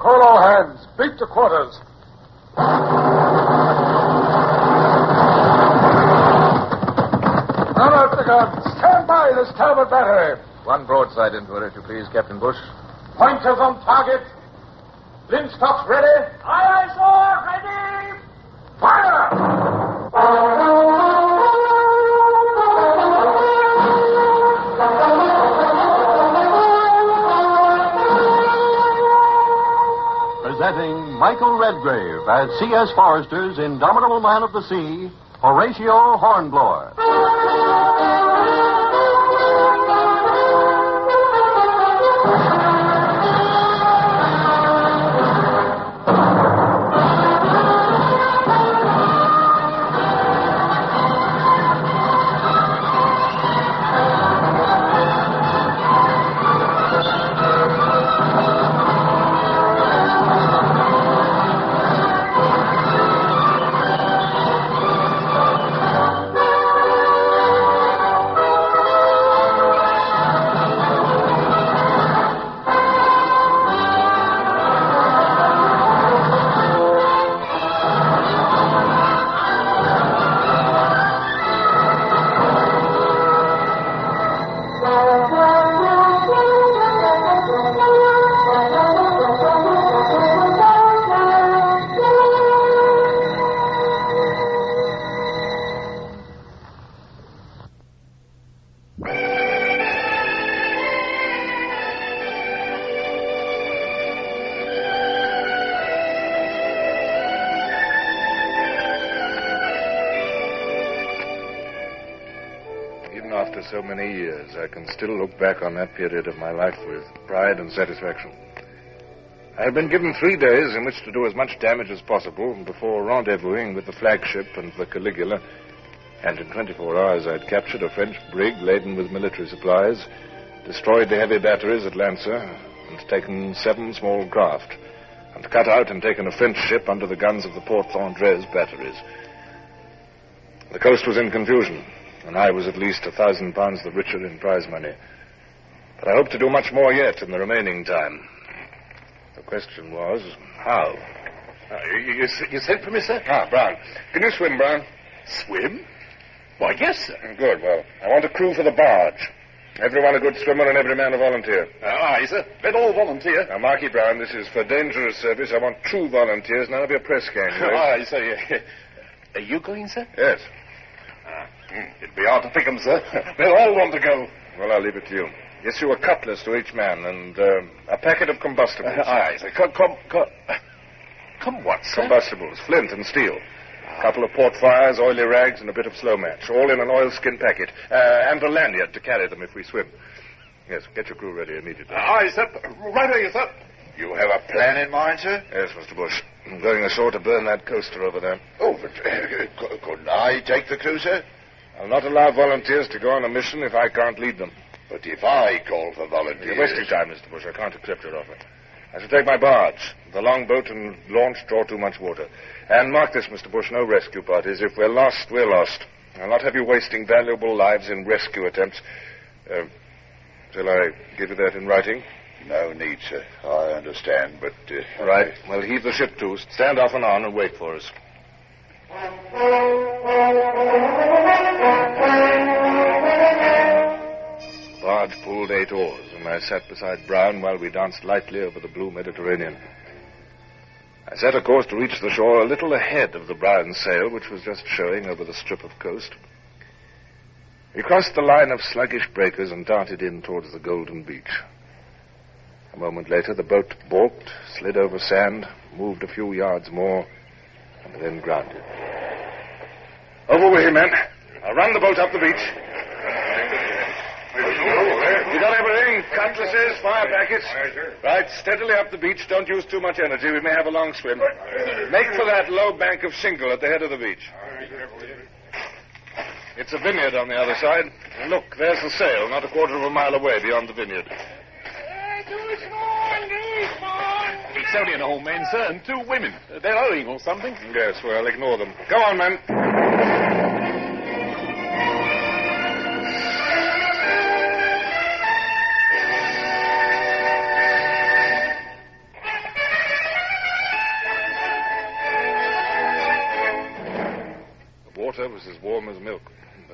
Call all hands. Beat to quarters. Unload the guns. Stand by the starboard battery. One broadside into her, if you please, Captain Bush. Pointers on target. Linstocks ready. Aye, aye, sir. Ready. Fire! Presenting Michael Redgrave as C.S. Forrester's indomitable man of the sea, Horatio Hornblower. After so many years, I can still look back on that period of my life with pride and satisfaction. I had been given 3 days in which to do as much damage as possible before rendezvousing with the flagship and the Caligula, and in 24 hours I had captured a French brig laden with military supplies, destroyed the heavy batteries at Lancer, and taken 7 small craft, and cut out and taken a French ship under the guns of the Port Andres batteries. The coast was in confusion, and I was at least £1,000 the richer in prize money. But I hope to do much more yet in the remaining time. The question was, how? You sent for me, sir? Brown. Can you swim, Brown? Swim? Why, yes, sir. Good. Well, I want a crew for the barge. Everyone a good swimmer and every man a volunteer. Aye, sir. Let all volunteer. Now, Marky Brown, this is for dangerous service. I want true volunteers, none of your press gangs. Aye, sir. Yeah. Are you going, sir? Yes. It'd be hard to pick 'em, sir. They'll all want to go. Well, I'll leave it to you. Issue a cutlass to each man and a packet of combustibles. Aye, sir. Come what, sir? Combustibles, flint and steel. A couple of port fires, oily rags, and a bit of slow match. All in an oilskin packet. And a lanyard to carry them if we swim. Yes, get your crew ready immediately. Aye, sir. Right away, sir. You have a plan in mind, sir? Yes, Mr. Bush. I'm going ashore to burn that coaster over there. Oh, but couldn't I take the crew, sir? I'll not allow volunteers to go on a mission if I can't lead them. But if I call for volunteers... You're wasting time, Mr. Bush. I can't accept your offer. I shall take my barge. The longboat and launch draw too much water. And mark this, Mr. Bush, no rescue parties. If we're lost, we're lost. I'll not have you wasting valuable lives in rescue attempts. Shall I give you that in writing? No need, sir. I understand, but... Right. Well, heave the ship to. Stand off and on and wait for us. Barge pulled 8 oars, and I sat beside Brown while we danced lightly over the blue Mediterranean. I set a course to reach the shore a little ahead of the brown sail, which was just showing over the strip of coast. We crossed the line of sluggish breakers and darted in towards the golden beach. A moment later, the boat balked, slid over sand, moved a few yards more, and then grounded. Over with you, men. I'll run the boat up the beach. You got everything? Cutlasses, fire packets? Right, steadily up the beach. Don't use too much energy. We may have a long swim. Make for that low bank of shingle at the head of the beach. It's a vineyard on the other side. And look, there's the sail, not a quarter of a mile away beyond the vineyard. It's only an old man, sir, and 2 women. They're owing or something. Yes, well, ignore them. Go on, men.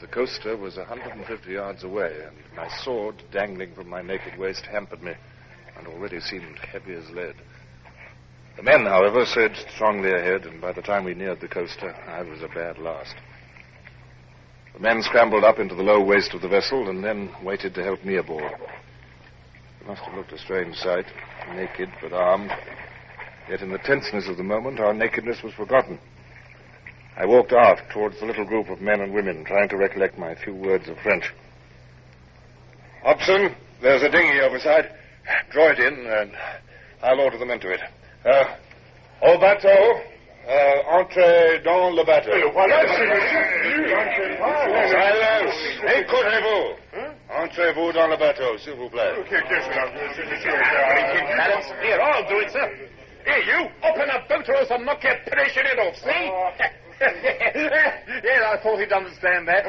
The coaster was 150 yards away, and my sword, dangling from my naked waist, hampered me, and already seemed heavy as lead. The men, however, surged strongly ahead, and by the time we neared the coaster, I was a bad last. The men scrambled up into the low waist of the vessel, and then waited to help me aboard. It must have looked a strange sight, naked but armed. Yet in the tenseness of the moment, our nakedness was forgotten. I walked aft towards the little group of men and women, trying to recollect my few words of French. Hobson, there's a dinghy overside. Draw it in, and I'll order the men to it. Au bateau, entrez dans le bateau. Silence! Écoutez-vous! Entrez-vous dans le bateau, s'il vous plaît. Here, I'll do it, sir. Here, you, open a boat or else I'll knock your pension head off, see? Yes, I thought he'd understand that.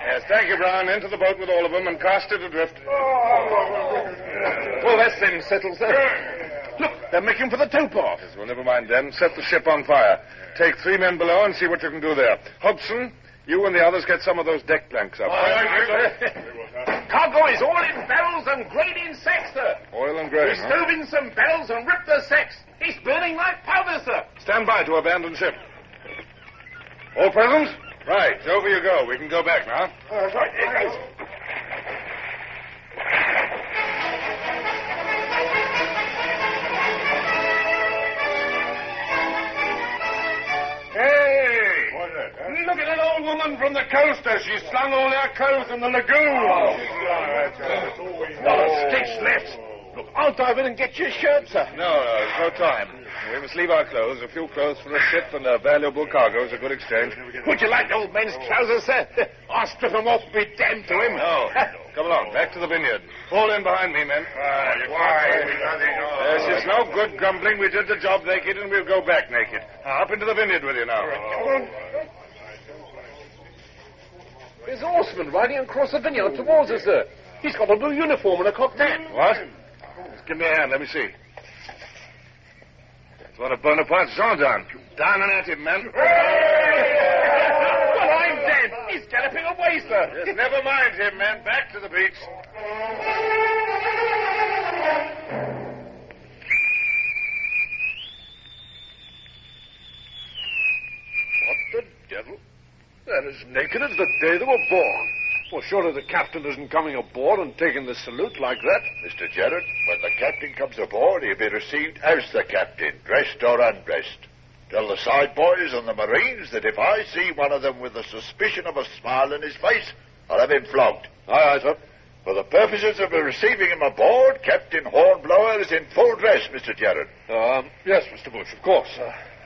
Yes, thank you, Brown. Into the boat with all of them and cast it adrift. Well, that's them settled, sir. Look, they're making for the tow-path. Yes, well, never mind them. Set the ship on fire. Take 3 men below and see what you can do there. Hobson, you and the others get some of those deck planks up. Cargo is all in barrels and grain in sacks, sir. Oil and grain, We stove in some barrels and ripped the sacks. It's burning like powder, sir. Stand by to abandon ship. All present? Right, over you go. We can go back now. Look at that old woman from the coaster. She's slung all her clothes in the lagoon. Not a stitch left. Look, I'll dive in and get your shirt, sir. No, there's no time. We must leave our clothes. A few clothes for a ship and a valuable cargo is a good exchange. Would you like the old man's trousers, sir? I'll strip them off, be damned to him. No. Come along, back to the vineyard. Fall in behind me, men. Yes, it's no good grumbling. We did the job naked, and we'll go back naked. Up into the vineyard with you now. There's a horseman riding across the vineyard towards us, sir. He's got a blue uniform and a cocked hat. What? Just give me a hand. Let me see. It's one of Bonaparte's gendarmes. Down and at him, men. Well, I'm dead. He's galloping away, sir. Just never mind him, men. Back to the beach. What the devil? They're as naked as the day they were born. Well, surely the captain isn't coming aboard and taking the salute like that. Mr. Jarrett, when the captain comes aboard, he'll be received as the captain, dressed or undressed. Tell the side boys and the Marines that if I see one of them with the suspicion of a smile in his face, I'll have him flogged. Aye, sir. For the purposes of receiving him aboard, Captain Hornblower is in full dress, Mr. Jarrett. Yes, Mr. Bush, of course.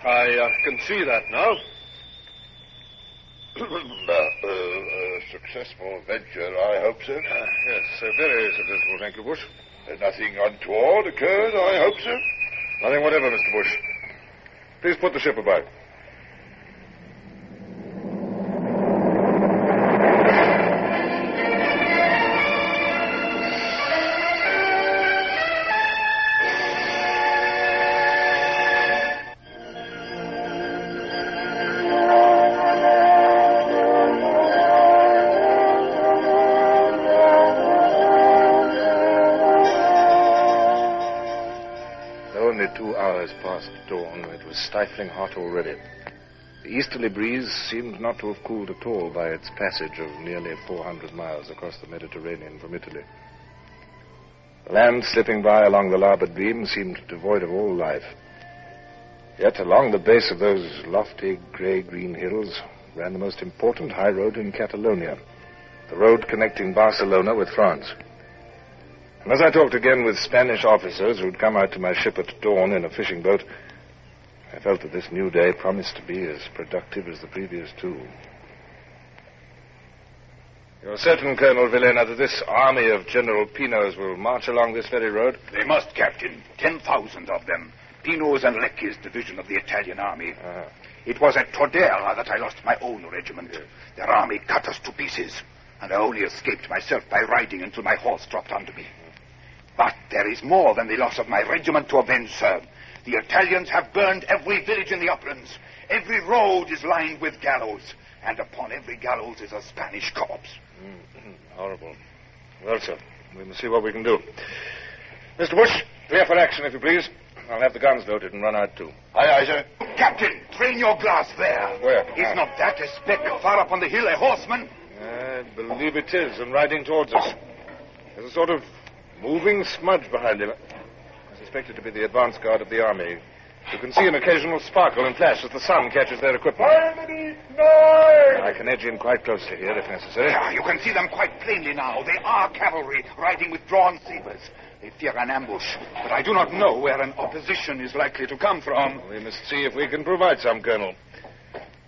I can see that now. A successful venture, I hope, sir. Yes, very successful, thank you, Bush. Nothing untoward occurred, I hope, sir. Nothing whatever, Mr. Bush. Please put the ship about. Only 2 hours past dawn. It was stifling hot already. The easterly breeze seemed not to have cooled at all by its passage of nearly 400 miles across the Mediterranean from Italy. The land slipping by along the larboard beam seemed devoid of all life. Yet along the base of those lofty grey-green hills ran the most important high road in Catalonia, the road connecting Barcelona with France. And as I talked again with Spanish officers who'd come out to my ship at dawn in a fishing boat, I felt that this new day promised to be as productive as the previous 2. You're certain, Colonel Villena, that this army of General Pino's will march along this very road? They must, Captain. 10,000 of them. Pino's and Lecchi's division of the Italian army. Uh-huh. It was at Tordera that I lost my own regiment. Yes. Their army cut us to pieces, and I only escaped myself by riding until my horse dropped under me. But there is more than the loss of my regiment to avenge, sir. The Italians have burned every village in the uplands. Every road is lined with gallows. and upon every gallows is a Spanish corpse. Horrible. Well, sir, we must see what we can do. Mr. Bush, clear for action, if you please. I'll have the guns loaded and run out, too. Aye, aye, sir. Captain, train your glass there. Where? Is not that a speck far up on the hill, a horseman? I believe it is, and riding towards us. There's a sort of moving smudge behind him. I suspect it to be the advance guard of the army. You can see an occasional sparkle and flash as the sun catches their equipment. I can edge in quite close to here, if necessary. Yeah, you can see them quite plainly now. They are cavalry riding with drawn sabers. They fear an ambush, but I do not know where an opposition is likely to come from. We must see if we can provide some, Colonel.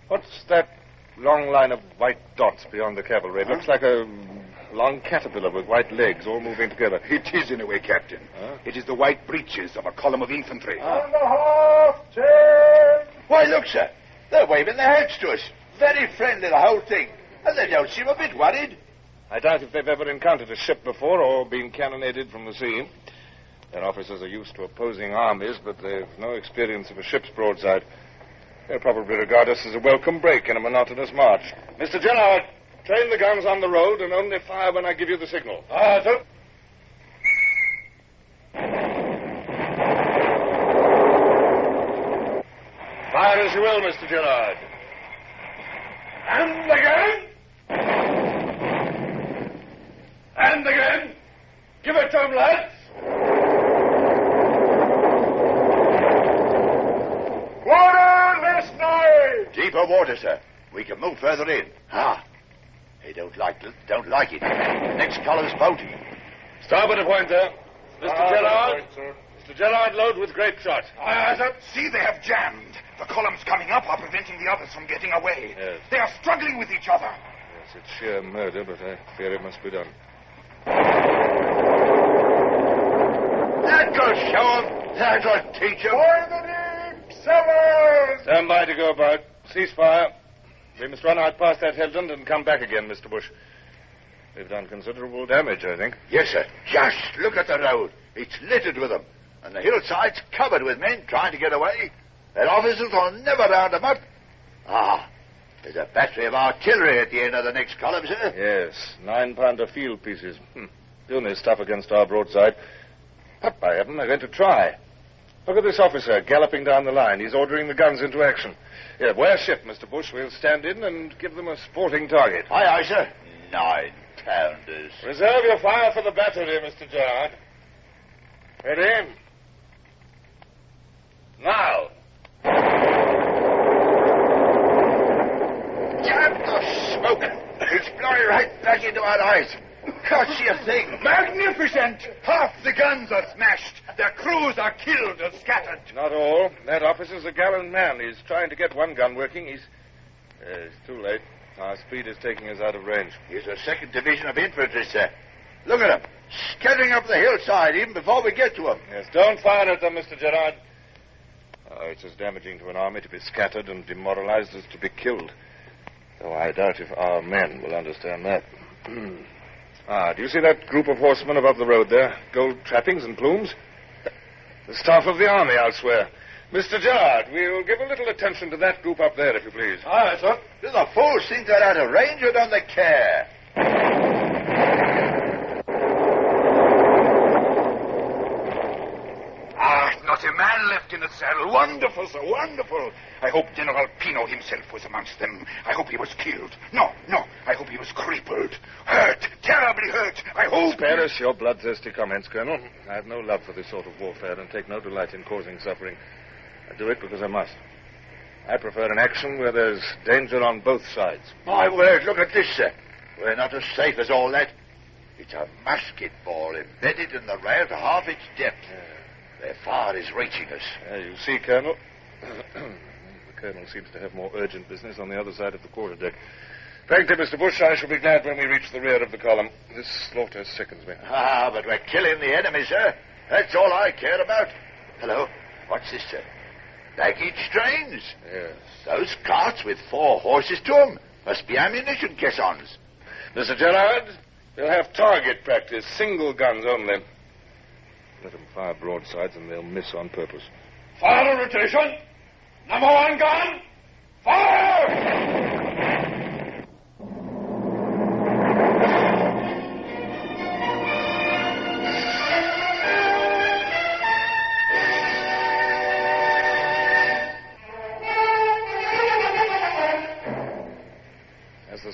What's that long line of white dots beyond the cavalry? It looks like a long caterpillar with white legs all moving together. It is, in a way, Captain. It is the white breeches of a column of infantry. Why, look, sir. They're waving their hands to us. Very friendly, the whole thing. And they don't seem a bit worried. I doubt if they've ever encountered a ship before or been cannonaded from the sea. Their officers are used to opposing armies, but they've no experience of a ship's broadside. They'll probably regard us as a welcome break in a monotonous march. Mr. Gerard, train the guns on the road and only fire when I give you the signal. Sir. Fire as you will, Mr. Gerard. And again. And again. Give it to him, lads. Water this night. Deeper water, sir. We can move further in. They don't like it. Next column's boat. Starboard pointer. Mr. Gerard. Mr. Gerard, load with grape shot. See, they have jammed. The columns coming up are preventing the others from getting away. Yes. They are struggling with each other. Yes, it's sheer murder, but I fear it must be done. That'll show 'em. That'll teach 'em. For the deep cellars. Stand by to go about. Cease fire. We must run out past that headland and come back again, Mr. Bush. We've done considerable damage, I think. Yes, sir. Just look at the road. It's littered with them. And the hillside's covered with men trying to get away. Their officers will never round them up. There's a battery of artillery at the end of the next column, sir. Yes, 9-pounder field pieces. Doing their stuff against our broadside. But by heaven, they're going to try. Look at this officer galloping down the line. He's ordering the guns into action. Here, wear ship, Mr. Bush. We'll stand in and give them a sporting target. Aye, aye, sir. 9-pounders. Reserve your fire for the battery, Mr. Gerard. Ready? Now. Damn the smoke. It's blowing right back into our eyes. Can't see a thing. Magnificent! Half the guns are smashed. Their crews are killed or scattered. Not all. That officer's a gallant man. He's trying to get one gun working. It's too late. Our speed is taking us out of range. Here's a 2nd Division of infantry, sir. Look at them. Scattering up the hillside even before we get to them. Yes, don't fire at them, Mr. Gerard. It's as damaging to an army to be scattered and demoralized as to be killed. Though I doubt if our men will understand that. Do you see that group of horsemen above the road there? Gold trappings and plumes? The staff of the army, I'll swear. Mr. Gerard, we'll give a little attention to that group up there, if you please. Aye, sir. Do the fools think they're out of range or don't they care? Not a man left in the saddle. Wonderful, sir, wonderful. I hope General Pino himself was amongst them. I hope he was killed. No. I hope he was crippled. Hurt, terribly hurt. I hope... Spare us your bloodthirsty comments, Colonel. I have no love for this sort of warfare and take no delight in causing suffering. I do it because I must. I prefer an action where there's danger on both sides. My word, look at this, sir. We're not as safe as all that. It's a musket ball embedded in the rail to half its depth. Their fire is reaching us. You see, Colonel. The Colonel seems to have more urgent business on the other side of the quarterdeck. Frankly, Mr. Bush, I shall be glad when we reach the rear of the column. This slaughter sickens me. But we're killing the enemy, sir. That's all I care about. Hello? What's this, sir? Baggage trains? Yes. Those carts with 4 horses to them must be ammunition caissons. Mr. Gerard, they'll have target practice, single guns only. Let them fire broadsides and they'll miss on purpose. Fire rotation. Number 1 gun. Fire!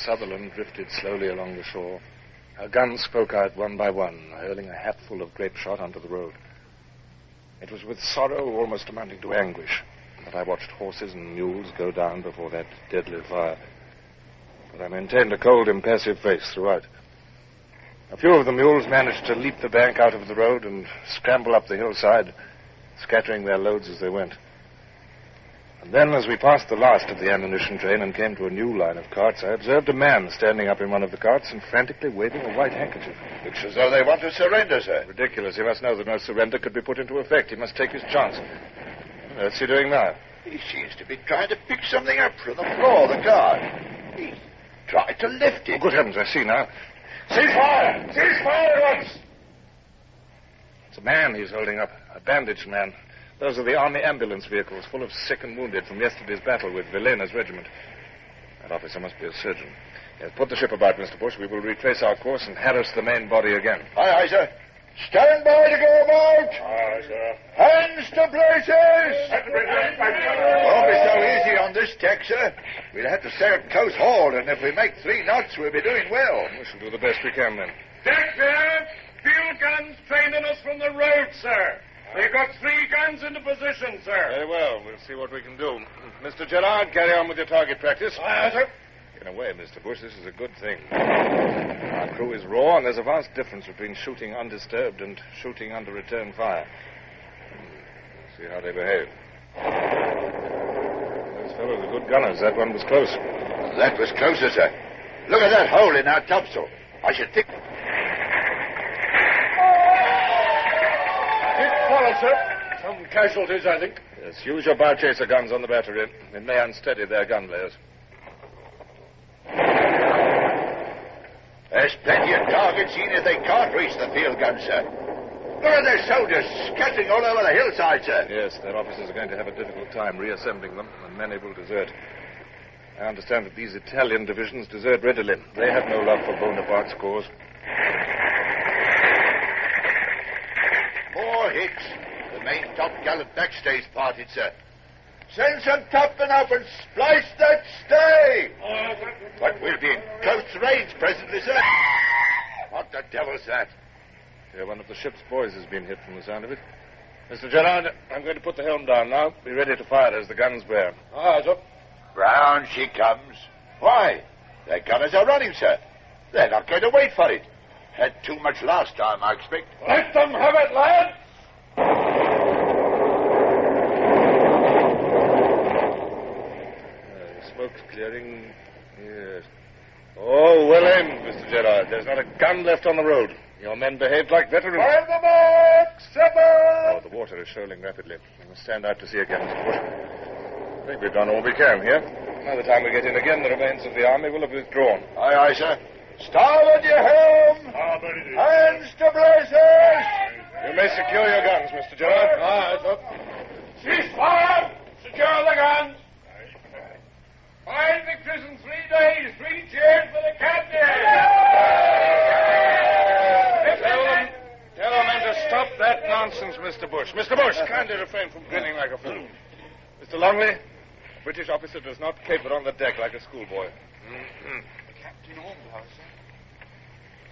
Sutherland drifted slowly along the shore. Our guns spoke out one by one, hurling a hatful of grape shot onto the road. It was with sorrow almost amounting to anguish that I watched horses and mules go down before that deadly fire. But I maintained a cold, impassive face throughout. A few of the mules managed to leap the bank out of the road and scramble up the hillside, scattering their loads as they went. And then, as we passed the last of the ammunition train and came to a new line of carts, I observed a man standing up in one of the carts and frantically waving a white handkerchief. Looks as though they want to surrender, sir. Ridiculous. He must know that no surrender could be put into effect. He must take his chance. What's he doing now? He seems to be trying to pick something up from the floor of the car. He tried to lift it. Oh, good heavens, I see now. Cease fire! Cease fire at once! It's a man he's holding up, a bandaged man. Those are the army ambulance vehicles full of sick and wounded from yesterday's battle with Villena's regiment. That officer must be a surgeon. Yes, put the ship about, Mr. Bush. We will retrace our course and harass the main body again. Aye, sir. Stand by to go about. Aye, sir. Hands to places. Won't be so easy on this deck, sir. We'll have to stay at close haul, and if we make 3 knots, we'll be doing well. We shall do the best we can, then. Deck there! Field guns training us from the road, sir. We've got 3 guns into position, sir. Very well. We'll see what we can do. Mr. Gerard, carry on with your target practice. Aye, sir. In a way, Mr. Bush, this is a good thing. Our crew is raw, and there's a vast difference between shooting undisturbed and shooting under return fire. See how they behave. Those fellows are good gunners. That one was close. That was closer, sir. Look at that hole in our topsail. I should think... Sir. Some casualties, I think. Yes, use your bow chaser guns on the battery. It may unsteady their gun layers. There's plenty of targets, even if they can't reach the field guns, sir. Look at their soldiers scattering all over the hillside, sir. Yes, their officers are going to have a difficult time reassembling them, and many will desert. I understand that these Italian divisions desert readily. They have no love for Bonaparte's cause. More hits. The main top-gallant backstay's parted, sir. Send some topmen up and splice that stay. But we'll be in close range presently, sir. What the devil's that? Yeah, one of the ship's boys has been hit from the sound of it. Mr. Gerard, I'm going to put the helm down now. Be ready to fire as the guns bear. Aye, sir. Round she comes. Why? Their gunners are running, sir. They're not going to wait for it. Had too much last time, I expect. Let them have it, lad. Smoke's clearing. Yes. Oh, well aimed, Mr. Gerard. There's not a gun left on the road. Your men behaved like veterans. Fire the mark! Oh, the water is shoaling rapidly. We must stand out to sea again, Mr. Bush. I think we've done all we can here. By the time we get in again, the remains of the army will have withdrawn. Aye, aye, sir. Starboard your helm! Hands to braces! You may secure your guns, Mr. Gerard. Aye, sir. Cease fire! Secure the guns! 5 victories in 3 days. 3 cheers for the captain! Tell the men to stop that nonsense, Mr. Bush. Mr. Bush, kindly refrain from grinning like a fool. Mr. Longley, a British officer does not caper on the deck like a schoolboy. Captain Hornblower, sir.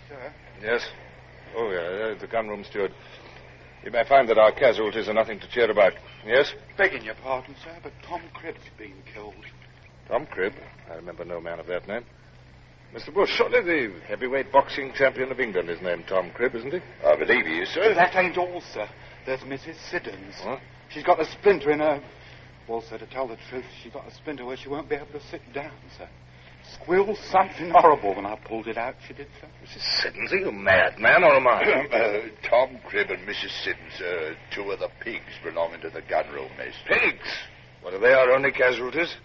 Sir? Yes. Oh, yeah, the gunroom steward. You may find that our casualties are nothing to cheer about. Yes? Begging your pardon, sir, but Tom Cribb's been killed. Tom Cribb? I remember no man of that name. Mr. Bush, surely the heavyweight boxing champion of England is named Tom Cribb, isn't he? I believe he is, sir. That ain't all, sir. There's Mrs. Siddons. What? She's got a splinter in her... Well, sir, to tell the truth, she got a splinter where she won't be able to sit down, sir. Squealed something horrible when I pulled it out, she did, sir. Mrs. Siddons, are you mad, man, or am I? Tom Cribb and Mrs. Siddons, 2 of the pigs belonging to the gunroom mess. Pigs? What, are they our only casualties?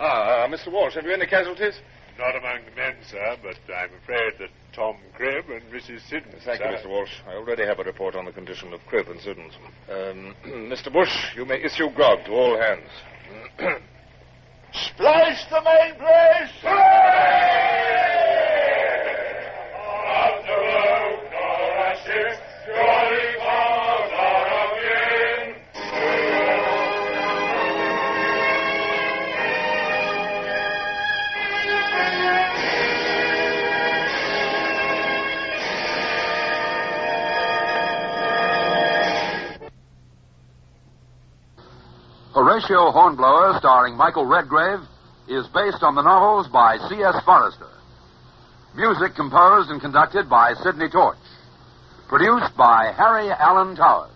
Mr. Walsh, have you any casualties? Not among the men, sir, but I'm afraid that Tom Cribb and Mrs. Siddons... Thank you, Mr. Walsh. I already have a report on the condition of Cribb and Siddons. Mr. Bush, you may issue grog to all hands. Splice the main brace! Horatio Hornblower, starring Michael Redgrave, is based on the novels by C.S. Forrester. Music composed and conducted by Sidney Torch. Produced by Harry Allen Towers.